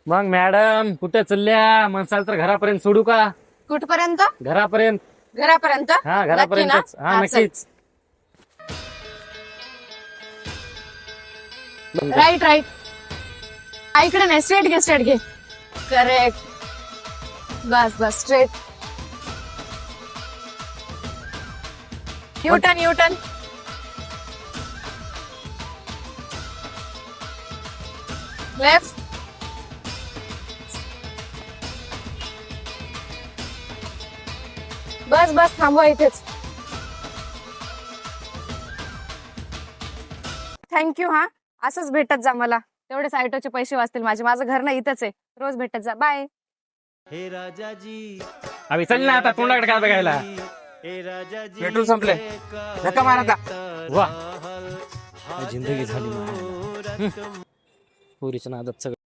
मग मॅडम कुठे चालल्या म्हणसाल तर घरापर्यंत सोडू का? कुठपर्यंत? घरापर्यंत. घरापर्यंत? हा नक्की ना? घरापर्यंत. हा हा, चल. नक्कीच. Right right. इकडे नाही, स्ट्रेट घे, स्ट्रेट घे. करेक्ट. बस बस स्ट्रेट. U turn U turn. लेफ्ट. बस बस थांबवा इथेच. थँक्यू. हा, असंच भेटत जा मला. तेवढेच ऑटोचे पैसे वाचतील माझे. माझं घर ना इथंच आहे. रोज भेटत जा. बाय. आम्ही चल ना आता तोंडाकडे काय बघायला. पेट्रोल संपले, धक्का मारा आता. वा जिंदगी झाली. पुरीच्या नादात सगळं.